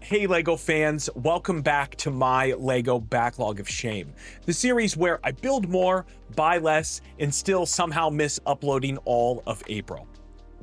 Hey LEGO fans, welcome back to my LEGO Backlog of Shame, the series where I build more, buy less, and still somehow miss uploading all of April.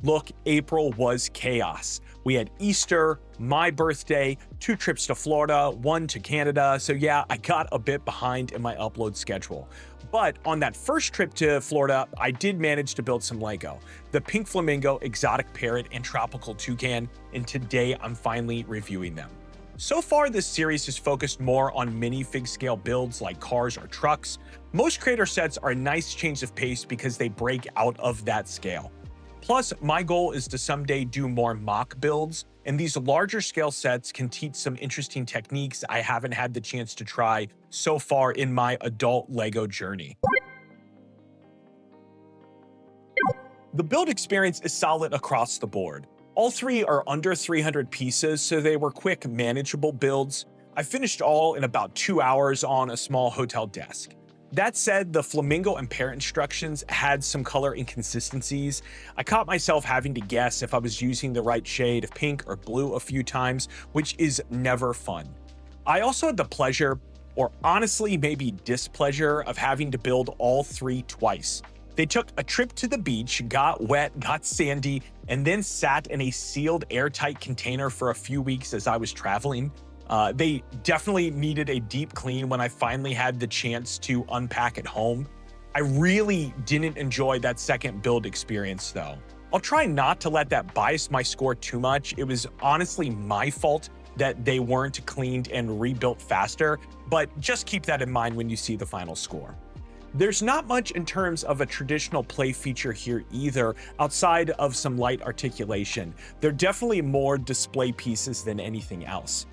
Look, April was chaos. We had Easter, my birthday, 2 trips to Florida, 1 to Canada, so yeah, I got a bit behind in my upload schedule. But on that first trip to Florida, I did manage to build some LEGO. The Pink Flamingo, Exotic Parrot, and Tropical Toucan, and today I'm finally reviewing them. So far, this series is focused more on minifig scale builds like cars or trucks. Most creator sets are a nice change of pace because they break out of that scale. Plus, my goal is to someday do more mock builds, and these larger scale sets can teach some interesting techniques I haven't had the chance to try so far in my adult LEGO journey. The build experience is solid across the board. All 3 are under 300 pieces, so they were quick, manageable builds. I finished all in about 2 hours on a small hotel desk. That said, the Flamingo and Parrot instructions had some color inconsistencies. I caught myself having to guess if I was using the right shade of pink or blue a few times, which is never fun. I also had the pleasure, or honestly maybe displeasure, of having to build all 3 twice. They took a trip to the beach, got wet, got sandy, and then sat in a sealed airtight container for a few weeks as I was traveling. They definitely needed a deep clean when I finally had the chance to unpack at home. I really didn't enjoy that second build experience though. I'll try not to let that bias my score too much. It was honestly my fault that they weren't cleaned and rebuilt faster, but just keep that in mind when you see the final score. There's not much in terms of a traditional play feature here either, outside of some light articulation. They're definitely more display pieces than anything else.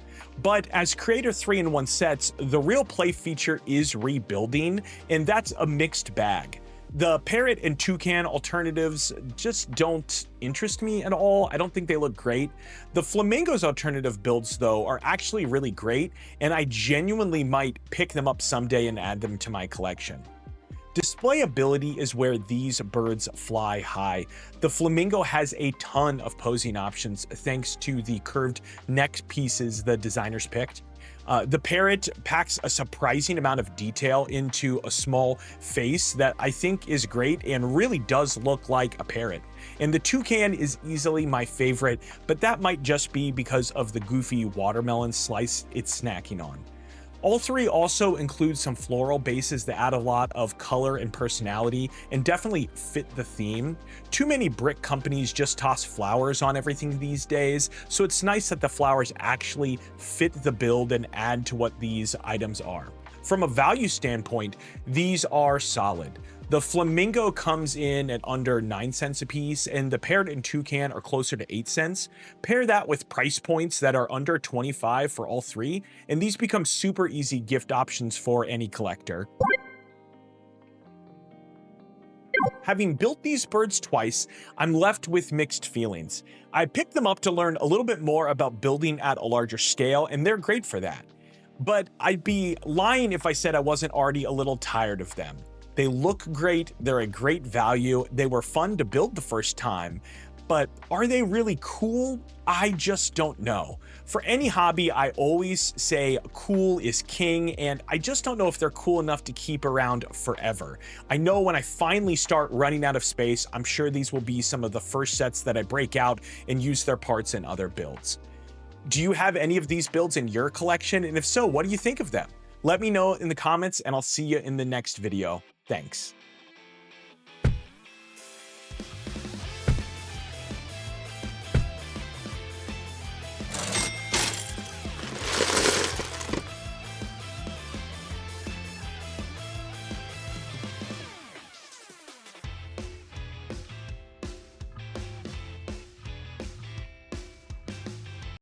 But as Creator 3-in-1 sets, the real play feature is rebuilding, and that's a mixed bag. The Parrot and Toucan alternatives just don't interest me at all. I don't think they look great. The Flamingo's alternative builds, though, are actually really great, and I genuinely might pick them up someday and add them to my collection. Displayability is where these birds fly high. The Flamingo has a ton of posing options thanks to the curved neck pieces the designers picked. The Parrot packs a surprising amount of detail into a small face that I think is great and really does look like a parrot. And the Toucan is easily my favorite, but that might just be because of the goofy watermelon slice it's snacking on. All 3 also include some floral bases that add a lot of color and personality and definitely fit the theme. Too many brick companies just toss flowers on everything these days, so it's nice that the flowers actually fit the build and add to what these items are. From a value standpoint, these are solid. The Flamingo comes in at under 9 cents a piece, and the Parrot and Toucan are closer to 8 cents. Pair that with price points that are under 25 for all 3, and these become super easy gift options for any collector. Having built these birds twice, I'm left with mixed feelings. I picked them up to learn a little bit more about building at a larger scale, and they're great for that. But I'd be lying if I said I wasn't already a little tired of them. They look great, they're a great value, they were fun to build the first time, but are they really cool? I just don't know. For any hobby, I always say cool is king, and I just don't know if they're cool enough to keep around forever. I know when I finally start running out of space, I'm sure these will be some of the first sets that I break out and use their parts in other builds. Do you have any of these builds in your collection? And if so, what do you think of them? Let me know in the comments, and I'll see you in the next video. Thanks.